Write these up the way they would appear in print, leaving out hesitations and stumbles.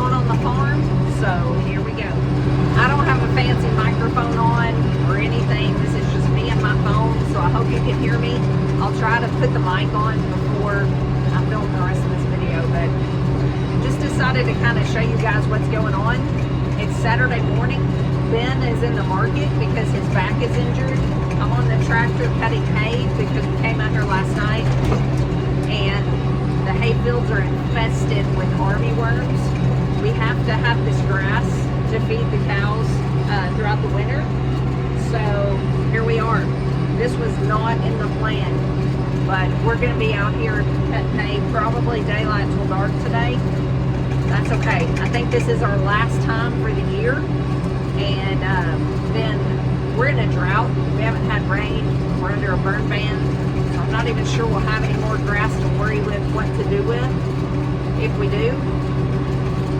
on the farm, so here we go. I don't have a fancy microphone on or anything. This is just me and my phone, so I hope you can hear me. I'll try to put the mic on before I film the rest of this video, but just decided to kind of show you guys what's going on. It's Saturday morning. Ben is in the market because his back is injured. I'm on the tractor cutting hay because we came out here last night, and the hay fields are infested with army worms. We have to have this grass to feed the cows throughout the winter. So here we are. This was not in the plan, but we're going to be out here cutting hay, probably daylight till dark today. That's okay. I think this is our last time for the year, and then we're in a drought. We haven't had rain. We're under a burn ban. So I'm not even sure we'll have any more grass to worry with what to do with. If we do,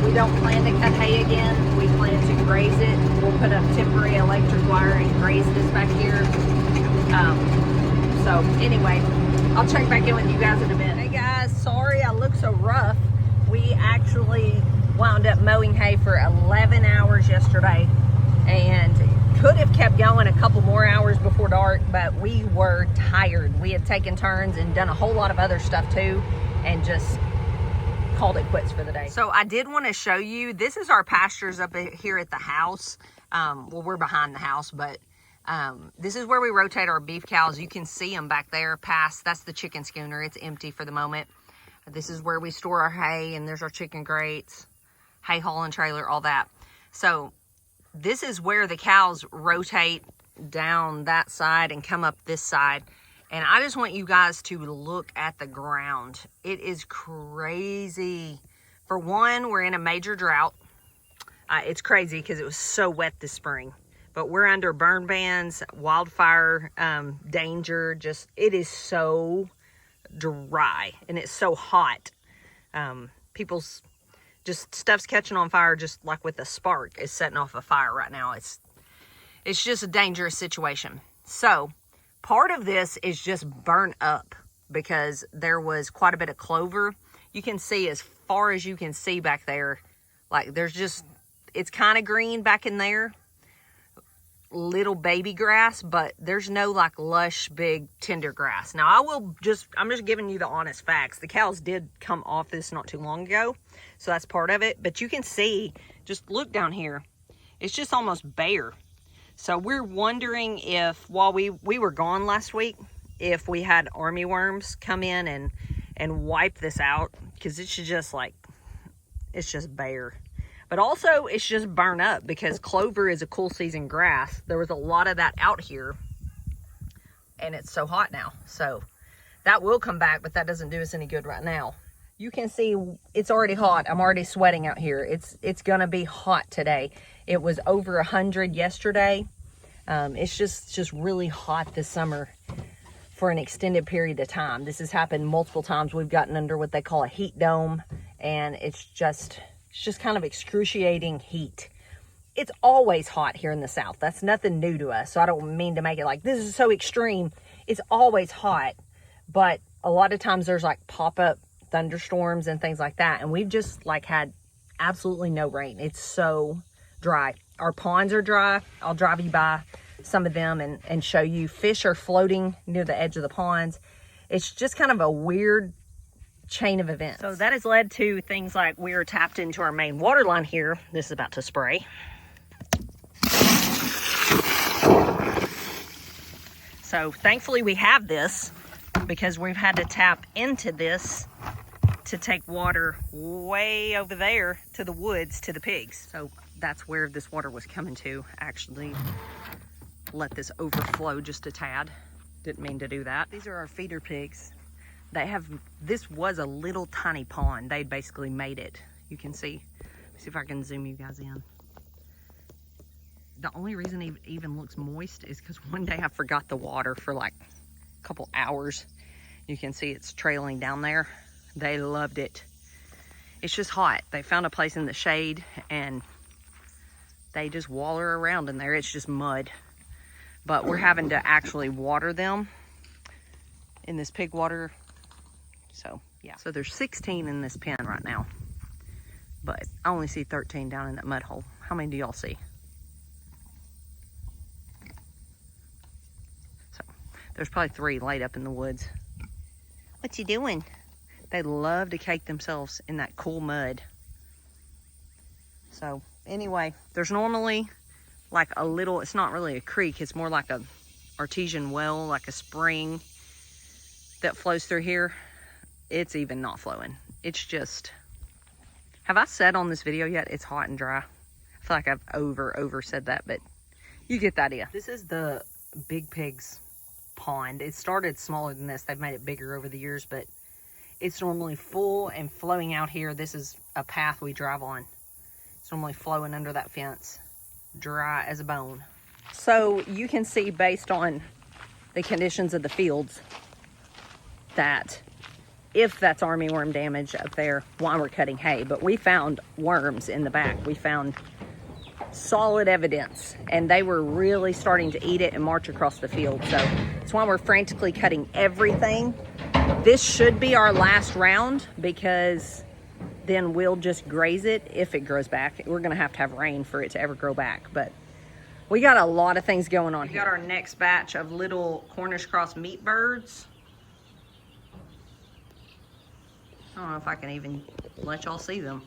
we don't plan to cut hay again. We plan to graze it. We'll put up temporary electric wire and graze this back here. So anyway, I'll check back in with you guys in a minute. Hey guys, sorry I look so rough. We actually wound up mowing hay for 11 hours yesterday and could have kept going a couple more hours before dark, but we were tired. We had taken turns and done a whole lot of other stuff too, and just called it quits for the day. So I did want to show you, this is our pastures up here at the house. Well, we're behind the house, but this is where we rotate our beef cows. You can see them back there past, that's the chicken schooner. It's empty for the moment. This is where we store our hay, and there's our chicken grates, hay hauling trailer, all that. So this is where the cows rotate down that side and come up this side. And I just want you guys to look at the ground. It is crazy. For one, we're in a major drought. It's crazy because it was so wet this spring. But we're under burn bans, wildfire danger. Just, it is so dry and it's so hot. People's just stuff's catching on fire, just like with a spark is setting off a fire right now. It's just a dangerous situation. So part of this is just burnt up because there was quite a bit of clover. You can see as far as you can see back there, like there's just, it's kind of green back in there, little baby grass, but there's no like lush big tender grass. Now I'm just giving you the honest facts. The cows did come off this not too long ago, so that's part of it. But you can see, just look down here, it's just almost bare. So we're wondering if, while we were gone last week, if we had army worms come in and wipe this out, because it's just like, it's just bare. But also, it's just burnt up because clover is a cool season grass. There was a lot of that out here, and it's so hot now. So that will come back, but that doesn't do us any good right now. You can see it's already hot. I'm already sweating out here. It's gonna be hot today. It was over 100 yesterday. It's just really hot this summer for an extended period of time. This has happened multiple times. We've gotten under what they call a heat dome, and it's just kind of excruciating heat. It's always hot here in the South. That's nothing new to us. So I don't mean to make it like this is so extreme. It's always hot, but a lot of times there's like pop-up thunderstorms and things like that. And we've just like had absolutely no rain. It's so dry. Our ponds are dry. I'll drive you by some of them and show you. Fish are floating near the edge of the ponds. It's just kind of a weird chain of events. So that has led to things like we're tapped into our main water line here. This is about to spray. So thankfully we have this because we've had to tap into this to take water way over there to the woods to the pigs. So that's where this water was coming to. Actually let this overflow just a tad. Didn't mean to do that. These are our feeder pigs. They have, this was a little tiny pond. They basically made it. You can see if I can zoom you guys in. The only reason it even looks moist is because one day I forgot the water for like a couple hours. You can see it's trailing down there. They loved it. It's just hot. They found a place in the shade and they just waller around in there. It's just mud. But we're having to actually water them in this pig water. So yeah, so there's 16 in this pen right now. But I only see 13 down in that mud hole. How many do y'all see? So there's probably 3 laid up in the woods. What you doing? They love to cake themselves in that cool mud. So anyway, there's normally like a little, it's not really a creek, it's more like a artesian well, like a spring that flows through here. It's even not flowing. It's just, have I said on this video yet, it's hot and dry? I feel like I've over said that, but you get the idea. This is the Big Pig's pond. It started smaller than this. They've made it bigger over the years, but it's normally full and flowing out here. This is a path we drive on. It's normally flowing under that fence, dry as a bone. So you can see based on the conditions of the fields that if that's armyworm damage up there while we're cutting hay, but we found worms in the back. We found solid evidence, and they were really starting to eat it and march across the field. So that's why we're frantically cutting everything. This should be our last round because then we'll just graze it if it grows back. We're gonna have to have rain for it to ever grow back, but we got a lot of things going on here. We got our next batch of little Cornish cross meat birds. I don't know if I can even let y'all see them.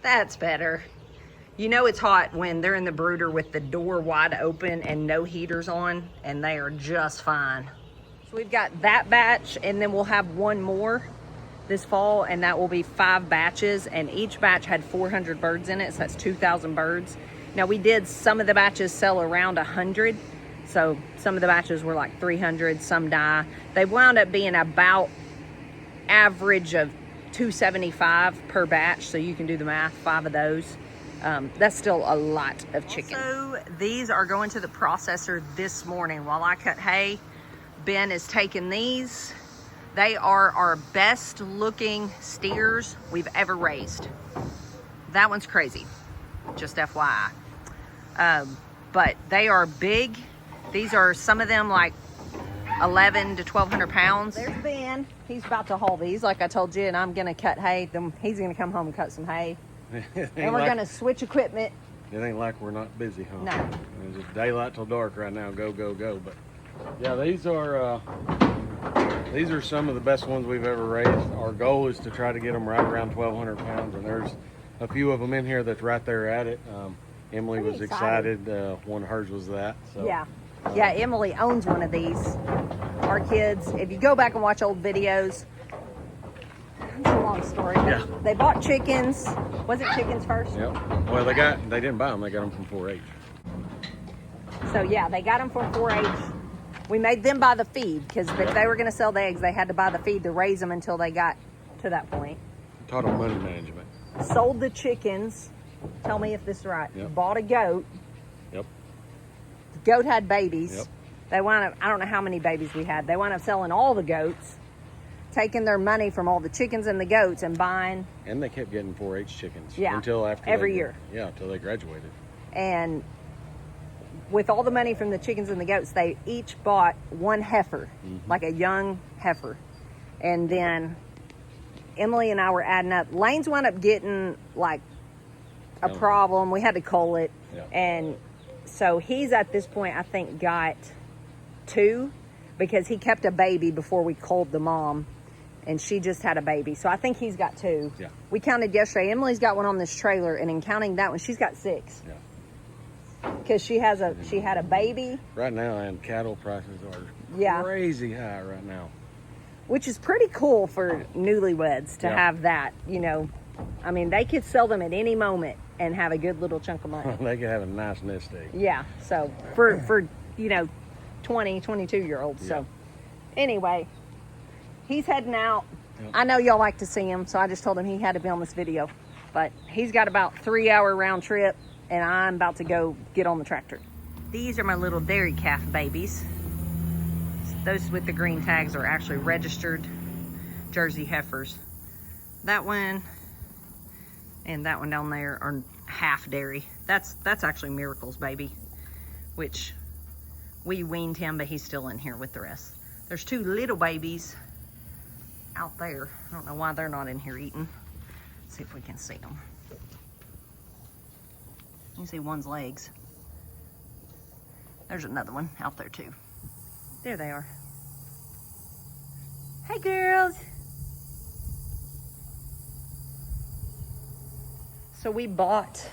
That's better. You know it's hot when they're in the brooder with the door wide open and no heaters on, and they are just fine. So we've got that batch, and then we'll have one more this fall, and that will be 5 batches, and each batch had 400 birds in it, so that's 2,000 birds. Now we did some of the batches sell around 100, so some of the batches were like 300, some die. They wound up being about average of 275 per batch, so you can do the math, 5 of those. That's still a lot of chicken. So these are going to the processor this morning while I cut hay. Ben is taking these. They are our best looking steers we've ever raised. That one's crazy, just FYI. But they are big. These are some of them like 11 to 1,200 pounds. There's Ben. He's about to haul these, like I told you, and I'm gonna cut hay. He's gonna come home and cut some hay. And we're gonna switch equipment. It ain't like we're not busy, huh? No. It's just daylight till dark right now. Go, go, go. But yeah, these are some of the best ones we've ever raised. Our goal is to try to get them right around 1,200 pounds, and there's a few of them in here that's right there at it. Emily was excited. One of hers was that. So. Yeah. Yeah, Emily owns one of these. Our kids, if you go back and watch old videos, it's a long story. Yeah. They bought chickens. Was it chickens first? Yep. Well, they didn't buy them. They got them from 4-H. So yeah, they got them from 4-H. We made them buy the feed because if they were going to sell the eggs, they had to buy the feed to raise them until they got to that point. Taught them money management. Sold the chickens. Tell me if this is right. Yep. Bought a goat. Yep. The goat had babies. Yep. They wound up, I don't know how many babies we had. They wound up selling all the goats, taking their money from all the chickens and the goats and buying. And they kept getting 4-H chickens. Yeah. Until after every year. Yeah, until they graduated. And with all the money from the chickens and the goats, they each bought one heifer, like a young heifer. And then Emily and I were adding up. Lane's wound up getting like a problem. We had to cull it. Yeah. And so he's at this point, I think, got 2 because he kept a baby before we culled the mom, and she just had a baby. So I think he's got 2. Yeah. We counted yesterday. Emily's got one on this trailer, and in counting that one, she's got 6. Yeah. Because she had a baby. Right now, and cattle prices are crazy high right now. Which is pretty cool for newlyweds to have that, you know. I mean, they could sell them at any moment and have a good little chunk of money. They could have a nice nest egg. Yeah, so for you know, 20, 22-year-olds. Yeah. So anyway, he's heading out. Yep. I know y'all like to see him, so I just told him he had to be on this video. But he's got about 3-hour round trip, and I'm about to go get on the tractor. These are my little dairy calf babies. Those with the green tags are actually registered Jersey heifers. That one and that one down there are half dairy. That's actually Miracle's baby, which we weaned him, but he's still in here with the rest. There's 2 little babies out there. I don't know why they're not in here eating. Let's see if we can see them. You can see one's legs. There's another one out there too. There they are. Hey girls. So we bought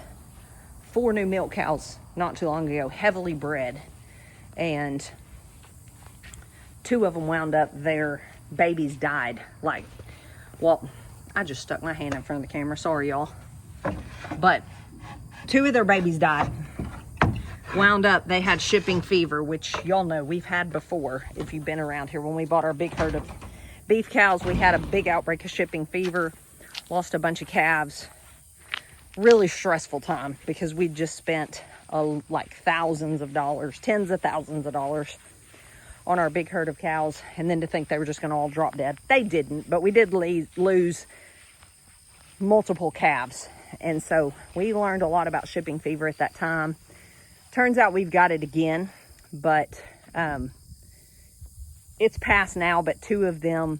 4 new milk cows not too long ago, heavily bred, and 2 of them wound up, their babies died. Like, well, I just stuck my hand in front of the camera, sorry y'all. But 2 of their babies died. Wound up, they had shipping fever, which y'all know we've had before if you've been around here. When we bought our big herd of beef cows, we had a big outbreak of shipping fever, lost a bunch of calves. Really stressful time because we just spent like thousands of dollars, tens of thousands of dollars on our big herd of cows, and then to think they were just gonna all drop dead. They didn't, but we did lose multiple calves. And so we learned a lot about shipping fever at that time. Turns out we've got it again, but it's past now, but 2 of them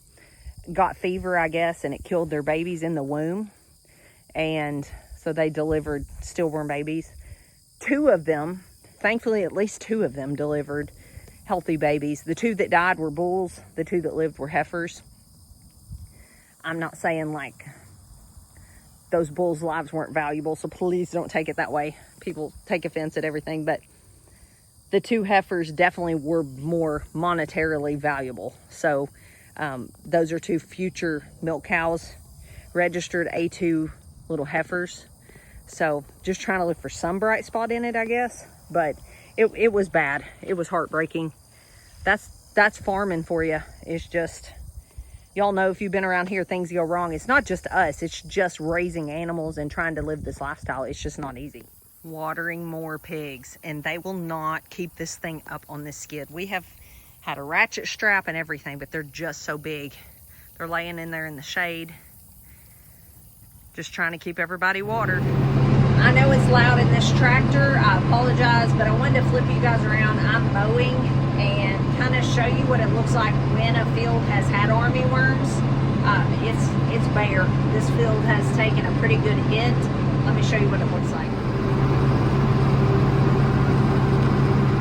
got fever, I guess, and it killed their babies in the womb. And so they delivered stillborn babies. 2 of them, thankfully at least 2 of them delivered healthy babies. The 2 that died were bulls. The 2 that lived were heifers. I'm not saying like those bulls' lives weren't valuable, so please don't take it that way. People take offense at everything, but the 2 heifers definitely were more monetarily valuable. So those are 2 future milk cows, registered A2 little heifers. So just trying to look for some bright spot in it, I guess. But it was bad. It was heartbreaking. That's farming for you. It's just, y'all know if you've been around here, things go wrong. It's not just us. It's just raising animals and trying to live this lifestyle. It's just not easy. Watering more pigs, and they will not keep this thing up on this skid. We have had a ratchet strap and everything, but they're just so big. They're laying in there in the shade, just trying to keep everybody watered. I know it's loud in this tractor. I apologize, but I wanted to flip you guys around. I'm mowing and kind of show you what it looks like when a field has had army worms. It's bare. This field has taken a pretty good hit. Let me show you what it looks like.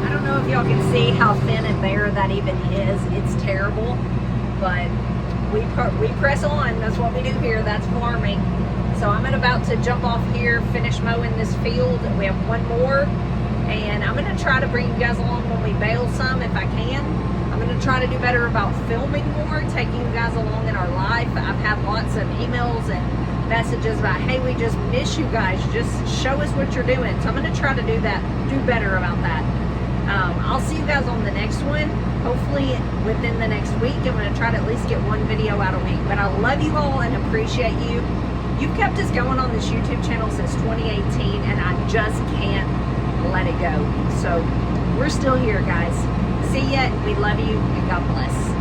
I don't know if y'all can see how thin and bare that even is. It's terrible, but we press on. That's what we do here. That's farming. So I'm about to jump off here, finish mowing this field. We have 1 more, and I'm going to try to bring you guys along when we bale some if I can. I'm going to try to do better about filming more, taking you guys along in our life. I've had lots of emails and messages about, hey, we just miss you guys. Just show us what you're doing. So I'm going to try to do better about that. I'll see you guys on the next one. Hopefully within the next week. I'm going to try to at least get 1 video out a week. But I love you all and appreciate you. You've kept us going on this YouTube channel since 2018, and I just can't let it go. So we're still here, guys. See ya. We love you, and God bless.